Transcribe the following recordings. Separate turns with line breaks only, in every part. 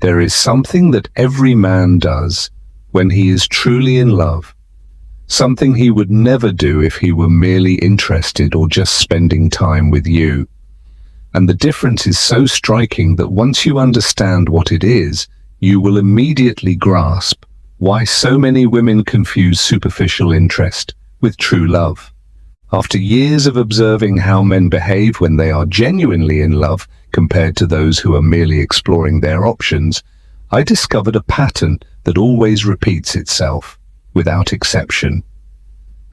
There is something that every man does when he is truly in love, something he would never do if he were merely interested or just spending time with you. And the difference is so striking that once you understand what it is, you will immediately grasp why so many women confuse superficial interest with true love. After years of observing how men behave when they are genuinely in love compared to those who are merely exploring their options, I discovered a pattern that always repeats itself, without exception.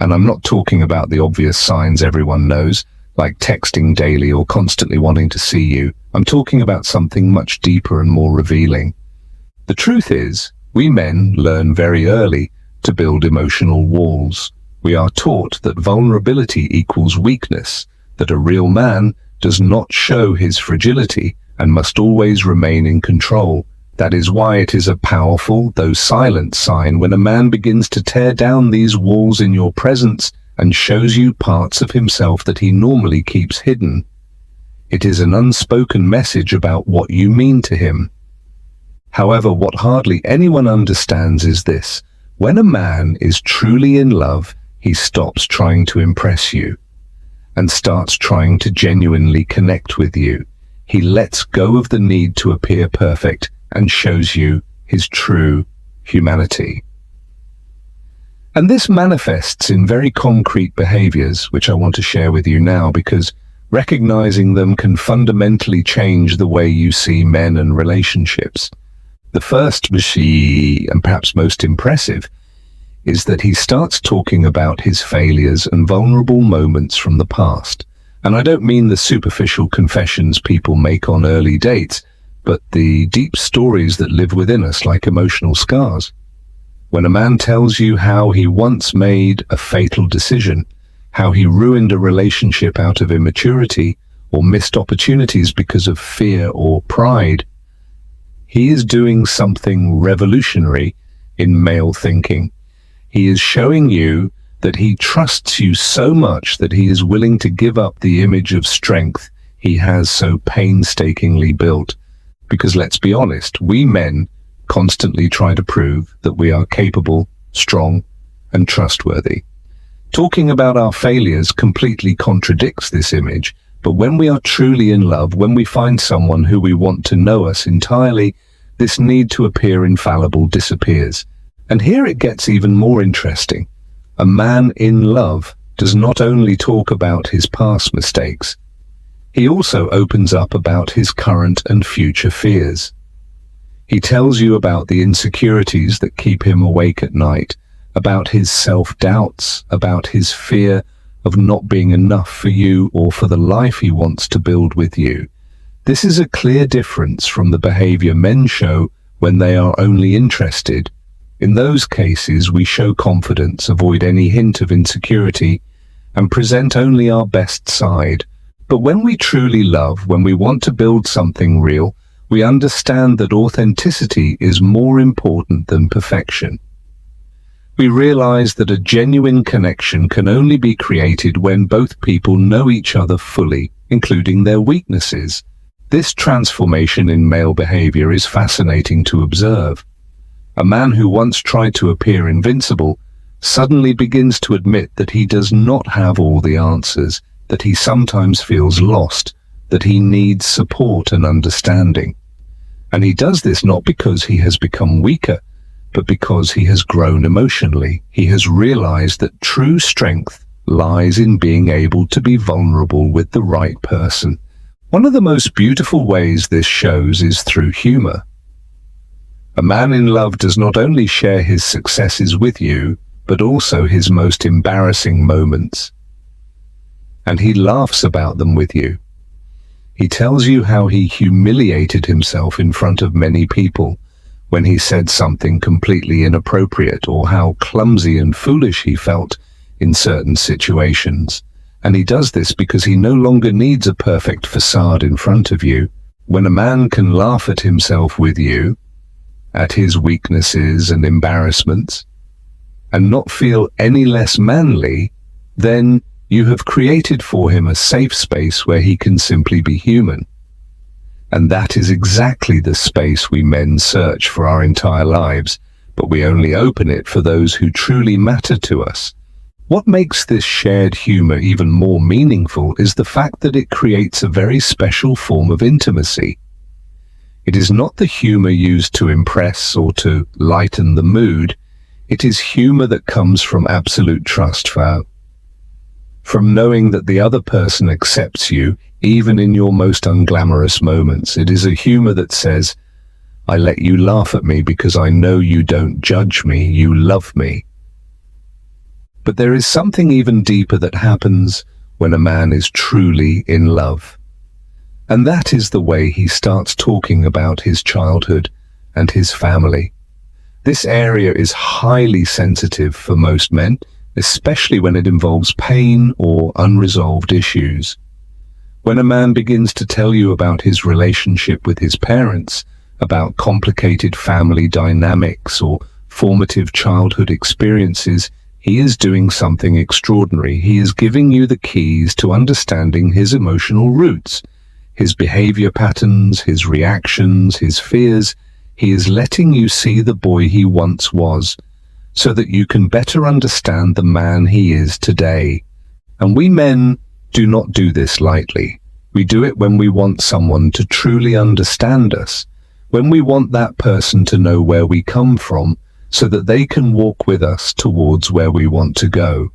And I'm not talking about the obvious signs everyone knows, like texting daily or constantly wanting to see you. I'm talking about something much deeper and more revealing. The truth is, we men learn very early to build emotional walls. We are taught that vulnerability equals weakness, that a real man does not show his fragility and must always remain in control. That is why it is a powerful, though silent sign when a man begins to tear down these walls in your presence and shows you parts of himself that he normally keeps hidden. It is an unspoken message about what you mean to him. However, what hardly anyone understands is this: when a man is truly in love, he stops trying to impress you and starts trying to genuinely connect with you. He lets go of the need to appear perfect and shows you his true humanity. And this manifests in very concrete behaviors, which I want to share with you now, because recognizing them can fundamentally change the way you see men and relationships. The first, and perhaps most impressive, is that he starts talking about his failures and vulnerable moments from the past. And I don't mean the superficial confessions people make on early dates, but the deep stories that live within us like emotional scars. When a man tells you how he once made a fatal decision, how he ruined a relationship out of immaturity or missed opportunities because of fear or pride, he is doing something revolutionary in male thinking. He is showing you that he trusts you so much that he is willing to give up the image of strength he has so painstakingly built. Because let's be honest, we men constantly try to prove that we are capable, strong, and trustworthy. Talking about our failures completely contradicts this image, but when we are truly in love, when we find someone who we want to know us entirely, this need to appear infallible disappears. And here it gets even more interesting. A man in love does not only talk about his past mistakes, he also opens up about his current and future fears. He tells you about the insecurities that keep him awake at night, about his self-doubts, about his fear of not being enough for you or for the life he wants to build with you. This is a clear difference from the behavior men show when they are only interested. In those cases, we show confidence, avoid any hint of insecurity, and present only our best side. But when we truly love, when we want to build something real, we understand that authenticity is more important than perfection. We realize that a genuine connection can only be created when both people know each other fully, including their weaknesses. This transformation in male behavior is fascinating to observe. A man who once tried to appear invincible suddenly begins to admit that he does not have all the answers, that he sometimes feels lost, that he needs support and understanding. And he does this not because he has become weaker, but because he has grown emotionally. He has realized that true strength lies in being able to be vulnerable with the right person. One of the most beautiful ways this shows is through humor. A man in love does not only share his successes with you, but also his most embarrassing moments. And he laughs about them with you. He tells you how he humiliated himself in front of many people when he said something completely inappropriate, or how clumsy and foolish he felt in certain situations. And he does this because he no longer needs a perfect facade in front of you. When a man can laugh at himself with you, at his weaknesses and embarrassments, and not feel any less manly, then you have created for him a safe space where he can simply be human. And that is exactly the space we men search for our entire lives, but we only open it for those who truly matter to us. What makes this shared humor even more meaningful is the fact that it creates a very special form of intimacy. It is not the humor used to impress or to lighten the mood. It is humor that comes from absolute trust, from knowing that the other person accepts you, even in your most unglamorous moments. It is a humor that says, I let you laugh at me because I know you don't judge me, you love me. But there is something even deeper that happens when a man is truly in love. And that is the way he starts talking about his childhood and his family. This area is highly sensitive for most men, especially when it involves pain or unresolved issues. When a man begins to tell you about his relationship with his parents, about complicated family dynamics or formative childhood experiences, he is doing something extraordinary. He is giving you the keys to understanding his emotional roots, his behavior patterns, his reactions, his fears. He is letting you see the boy he once was, so that you can better understand the man he is today. And we men do not do this lightly. We do it when we want someone to truly understand us, when we want that person to know where we come from, so that they can walk with us towards where we want to go.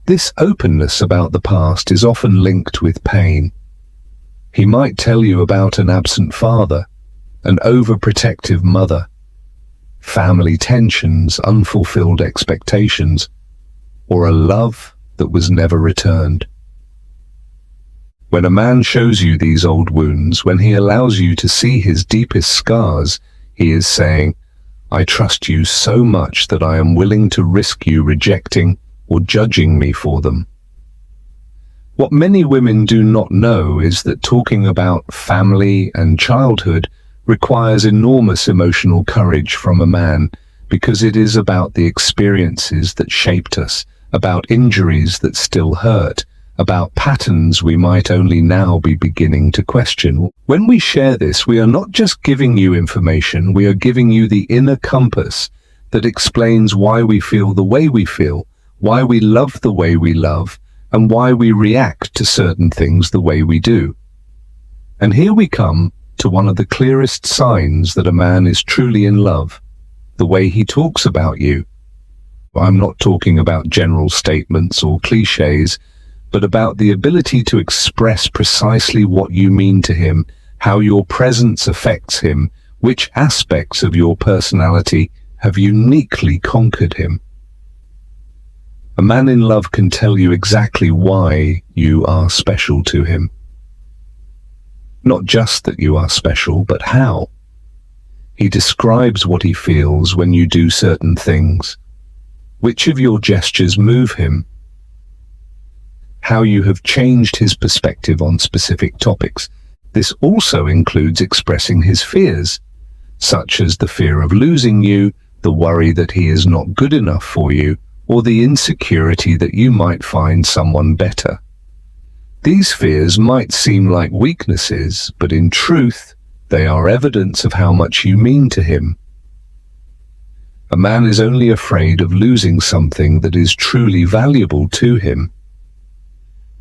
This openness about the past is often linked with pain. He might tell you about an absent father, an overprotective mother, family tensions, unfulfilled expectations, or a love that was never returned. When a man shows you these old wounds, when he allows you to see his deepest scars, he is saying, I trust you so much that I am willing to risk you rejecting or judging me for them. What many women do not know is that talking about family and childhood requires enormous emotional courage from a man, because it is about the experiences that shaped us, about injuries that still hurt, about patterns we might only now be beginning to question. When we share this, we are not just giving you information, we are giving you the inner compass that explains why we feel the way we feel, why we love the way we love, and why we react to certain things the way we do. And here we come to one of the clearest signs that a man is truly in love, the way he talks about you. I'm not talking about general statements or cliches, but about the ability to express precisely what you mean to him, how your presence affects him, which aspects of your personality have uniquely conquered him. A man in love can tell you exactly why you are special to him. Not just that you are special, but how. He describes what he feels when you do certain things, which of your gestures move him, how you have changed his perspective on specific topics. This also includes expressing his fears, such as the fear of losing you, the worry that he is not good enough for you, or the insecurity that you might find someone better. These fears might seem like weaknesses, but in truth, they are evidence of how much you mean to him. A man is only afraid of losing something that is truly valuable to him.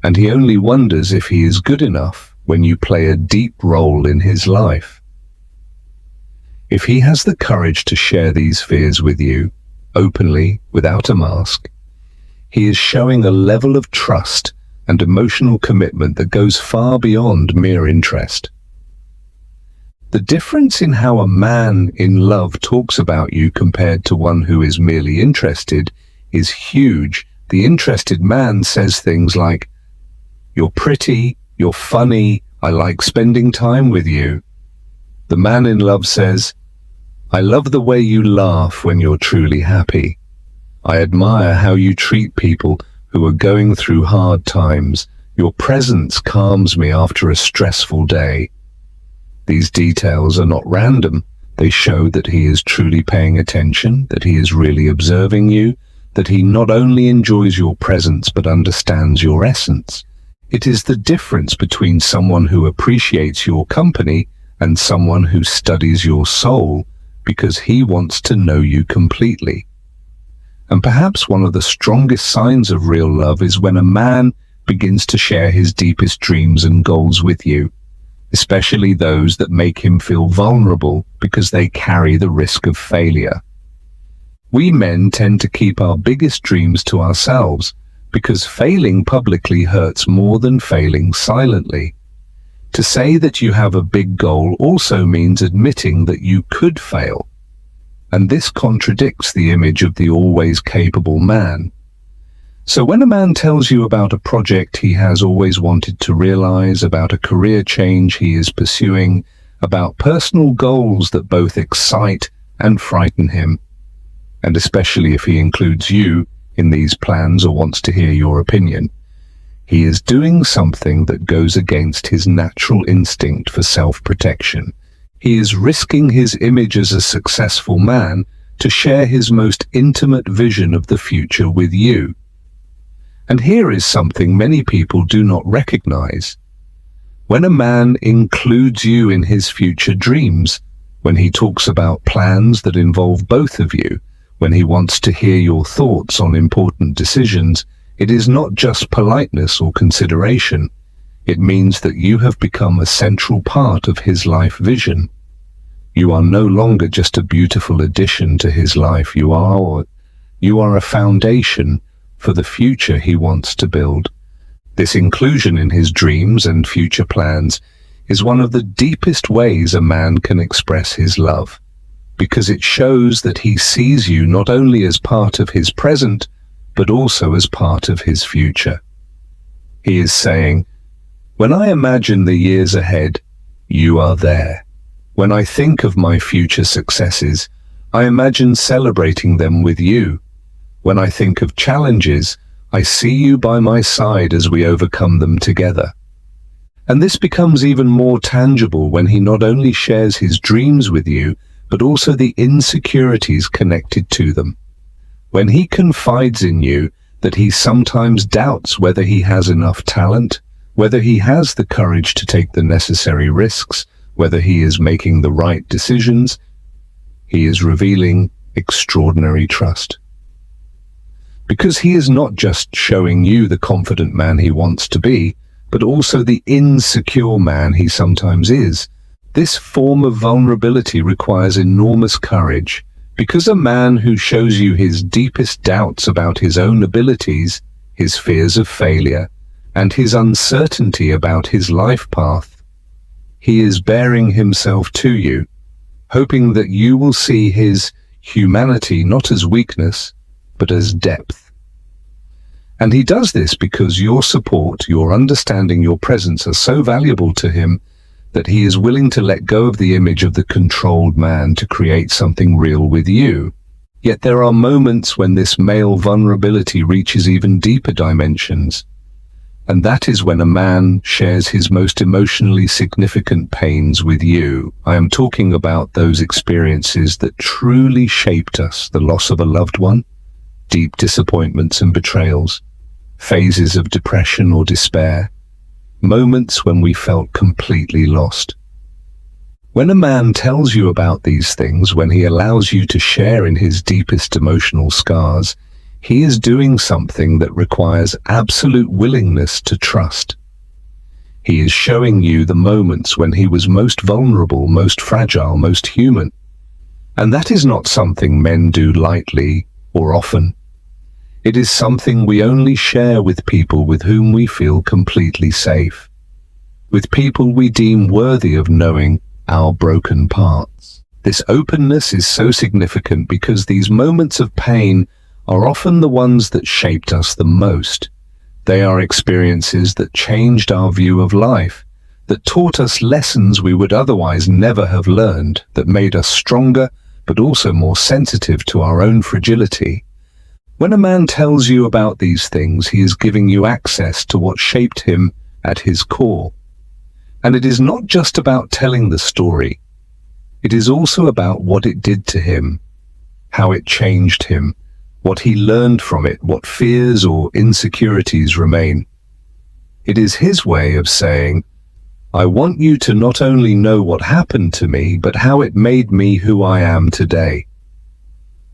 And he only wonders if he is good enough when you play a deep role in his life. If he has the courage to share these fears with you, openly, without a mask, he is showing a level of trust and emotional commitment that goes far beyond mere interest. The difference in how a man in love talks about you compared to one who is merely interested is huge. The interested man says things like, "You're pretty, you're funny, I like spending time with you." The man in love says, "I love the way you laugh when you're truly happy. I admire how you treat people who are going through hard times. Your presence calms me after a stressful day." These details are not random. They show that he is truly paying attention, that he is really observing you, that he not only enjoys your presence but understands your essence. It is the difference between someone who appreciates your company and someone who studies your soul because he wants to know you completely. And perhaps one of the strongest signs of real love is when a man begins to share his deepest dreams and goals with you, especially those that make him feel vulnerable because they carry the risk of failure. We men tend to keep our biggest dreams to ourselves because failing publicly hurts more than failing silently. To say that you have a big goal also means admitting that you could fail. And this contradicts the image of the always capable man. So when a man tells you about a project he has always wanted to realize, about a career change he is pursuing, about personal goals that both excite and frighten him, and especially if he includes you in these plans or wants to hear your opinion, he is doing something that goes against his natural instinct for self-protection. He is risking his image as a successful man to share his most intimate vision of the future with you. And here is something many people do not recognize. When a man includes you in his future dreams, when he talks about plans that involve both of you, when he wants to hear your thoughts on important decisions, it is not just politeness or consideration. It means that you have become a central part of his life vision. You are no longer just a beautiful addition to his life. You are a foundation for the future he wants to build. This inclusion in his dreams and future plans is one of the deepest ways a man can express his love, because it shows that he sees you not only as part of his present, but also as part of his future. He is saying, when I imagine the years ahead, you are there. When I think of my future successes, I imagine celebrating them with you. When I think of challenges, I see you by my side as we overcome them together. And this becomes even more tangible when he not only shares his dreams with you, but also the insecurities connected to them. When he confides in you that he sometimes doubts whether he has enough talent, whether he has the courage to take the necessary risks, whether he is making the right decisions, he is revealing extraordinary trust. Because he is not just showing you the confident man he wants to be, but also the insecure man he sometimes is. This form of vulnerability requires enormous courage, because a man who shows you his deepest doubts about his own abilities, his fears of failure, and his uncertainty about his life path, he is baring himself to you, hoping that you will see his humanity not as weakness, but as depth. And he does this because your support, your understanding, your presence are so valuable to him that he is willing to let go of the image of the controlled man to create something real with you. Yet there are moments when this male vulnerability reaches even deeper dimensions, and that is when a man shares his most emotionally significant pains with you. I am talking about those experiences that truly shaped us: the loss of a loved one, deep disappointments and betrayals, phases of depression or despair, moments when we felt completely lost. When a man tells you about these things, when he allows you to share in his deepest emotional scars, he is doing something that requires absolute willingness to trust. He is showing you the moments when he was most vulnerable, most fragile, most human. And that is not something men do lightly or often. It is something we only share with people with whom we feel completely safe, with people we deem worthy of knowing our broken parts. This openness is so significant because these moments of pain are often the ones that shaped us the most. They are experiences that changed our view of life, that taught us lessons we would otherwise never have learned, that made us stronger, but also more sensitive to our own fragility. When a man tells you about these things, he is giving you access to what shaped him at his core. And it is not just about telling the story. It is also about what it did to him, how it changed him, what he learned from it, what fears or insecurities remain. It is his way of saying, I want you to not only know what happened to me, but how it made me who I am today.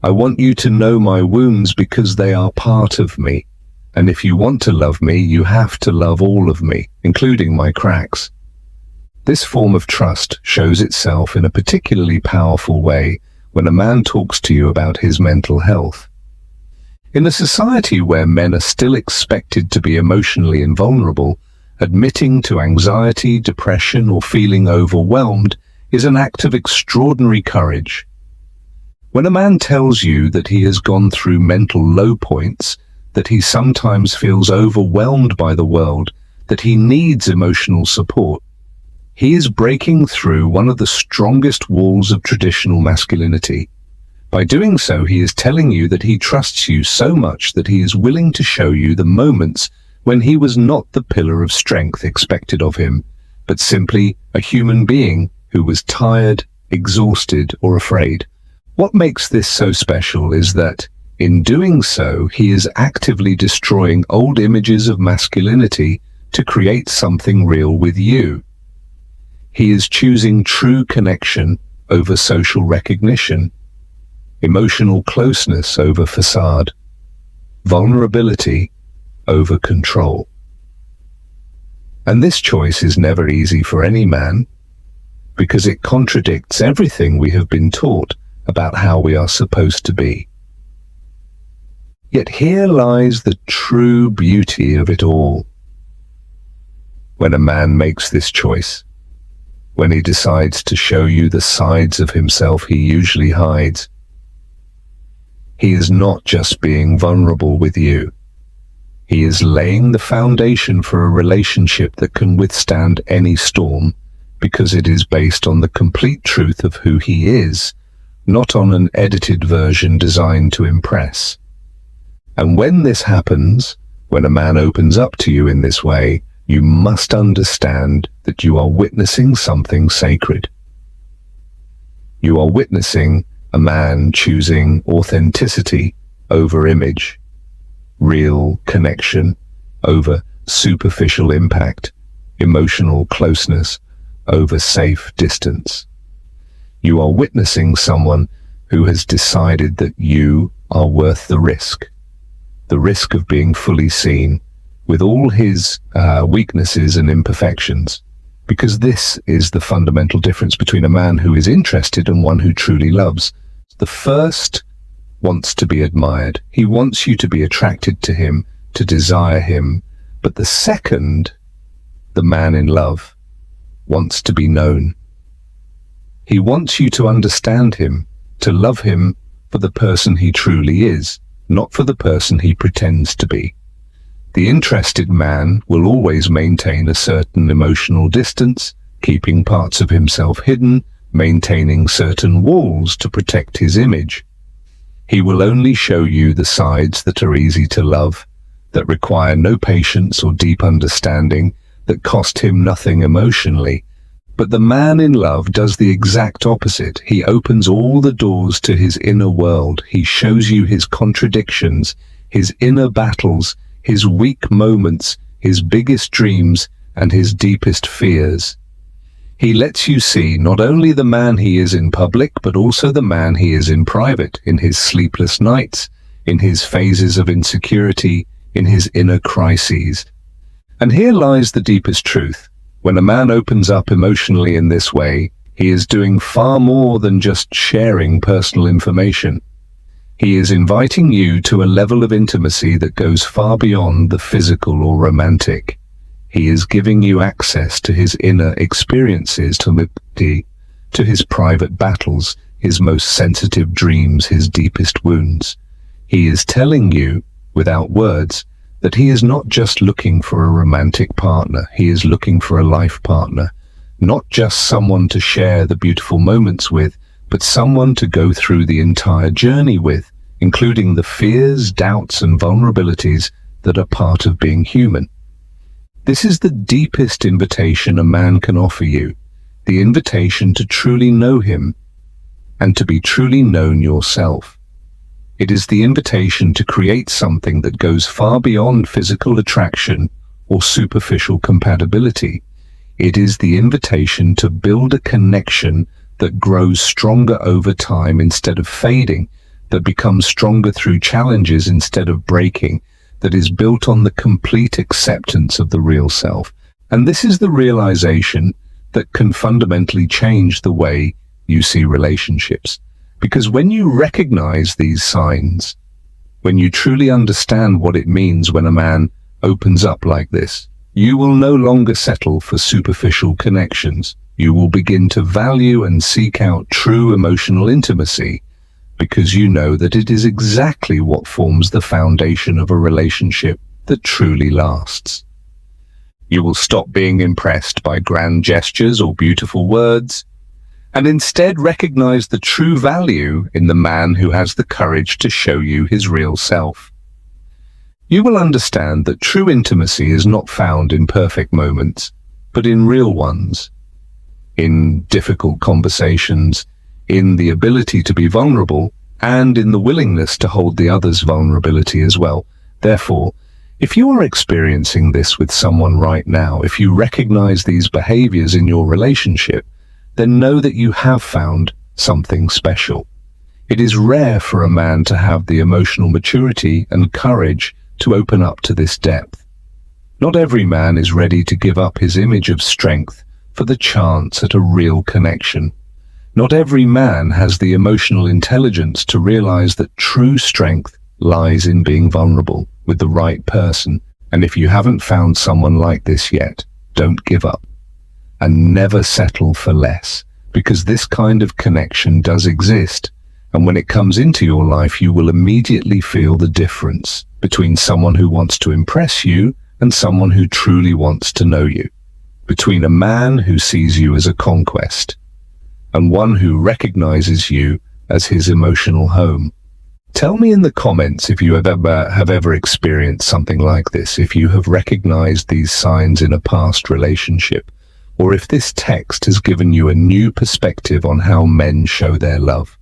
I want you to know my wounds because they are part of me. And if you want to love me, you have to love all of me, including my cracks. This form of trust shows itself in a particularly powerful way when a man talks to you about his mental health. In a society where men are still expected to be emotionally invulnerable, admitting to anxiety, depression, or feeling overwhelmed is an act of extraordinary courage. When a man tells you that he has gone through mental low points, that he sometimes feels overwhelmed by the world, that he needs emotional support, he is breaking through one of the strongest walls of traditional masculinity. By doing so, he is telling you that he trusts you so much that he is willing to show you the moments when he was not the pillar of strength expected of him, but simply a human being who was tired, exhausted, or afraid. What makes this so special is that, in doing so, he is actively destroying old images of masculinity to create something real with you. He is choosing true connection over social recognition, emotional closeness over facade, vulnerability over control. And this choice is never easy for any man, because it contradicts everything we have been taught about how we are supposed to be. Yet here lies the true beauty of it all. When a man makes this choice, when he decides to show you the sides of himself he usually hides, he is not just being vulnerable with you. He is laying the foundation for a relationship that can withstand any storm, because it is based on the complete truth of who he is, not on an edited version designed to impress. And when this happens, when a man opens up to you in this way, you must understand that you are witnessing something sacred. You are witnessing a man choosing authenticity over image, real connection over superficial impact, emotional closeness over safe distance. You are witnessing someone who has decided that you are worth the risk of being fully seen, with all his weaknesses and imperfections, because this is the fundamental difference between a man who is interested and one who truly loves. The first wants to be admired. He wants you to be attracted to him, to desire him. But the second, the man in love, wants to be known. He wants you to understand him, to love him for the person he truly is, not for the person he pretends to be. The interested man will always maintain a certain emotional distance, keeping parts of himself hidden, maintaining certain walls to protect his image. He will only show you the sides that are easy to love, that require no patience or deep understanding, that cost him nothing emotionally. But the man in love does the exact opposite. He opens all the doors to his inner world. He shows you his contradictions, his inner battles, his weak moments, his biggest dreams, and his deepest fears. He lets you see not only the man he is in public, but also the man he is in private, in his sleepless nights, in his phases of insecurity, in his inner crises. And here lies the deepest truth. When a man opens up emotionally in this way, he is doing far more than just sharing personal information. He is inviting you to a level of intimacy that goes far beyond the physical or romantic. He is giving you access to his inner experiences, to his private battles, his most sensitive dreams, his deepest wounds. He is telling you, without words, that he is not just looking for a romantic partner, he is looking for a life partner. Not just someone to share the beautiful moments with, but someone to go through the entire journey with, including the fears, doubts, and vulnerabilities that are part of being human. This is the deepest invitation a man can offer you, the invitation to truly know him and to be truly known yourself. It is the invitation to create something that goes far beyond physical attraction or superficial compatibility. It is the invitation to build a connection that grows stronger over time instead of fading, that becomes stronger through challenges instead of breaking, that is built on the complete acceptance of the real self. And this is the realization that can fundamentally change the way you see relationships. Because when you recognize these signs, when you truly understand what it means when a man opens up like this, you will no longer settle for superficial connections. You will begin to value and seek out true emotional intimacy, because you know that it is exactly what forms the foundation of a relationship that truly lasts. You will stop being impressed by grand gestures or beautiful words, and instead recognize the true value in the man who has the courage to show you his real self. You will understand that true intimacy is not found in perfect moments, but in real ones, in difficult conversations, in the ability to be vulnerable, and in the willingness to hold the other's vulnerability as well. Therefore, if you are experiencing this with someone right now, if you recognize these behaviors in your relationship, then know that you have found something special. It is rare for a man to have the emotional maturity and courage to open up to this depth. Not every man is ready to give up his image of strength for the chance at a real connection. Not every man has the emotional intelligence to realize that true strength lies in being vulnerable with the right person. And if you haven't found someone like this yet, don't give up. And never settle for less, because this kind of connection does exist, and when it comes into your life, you will immediately feel the difference between someone who wants to impress you and someone who truly wants to know you, between a man who sees you as a conquest and one who recognizes you as his emotional home. Tell me in the comments if you have ever experienced something like this, if you have recognized these signs in a past relationship, or if this text has given you a new perspective on how men show their love.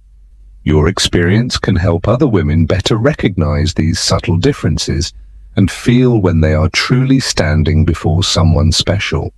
Your experience can help other women better recognize these subtle differences and feel when they are truly standing before someone special.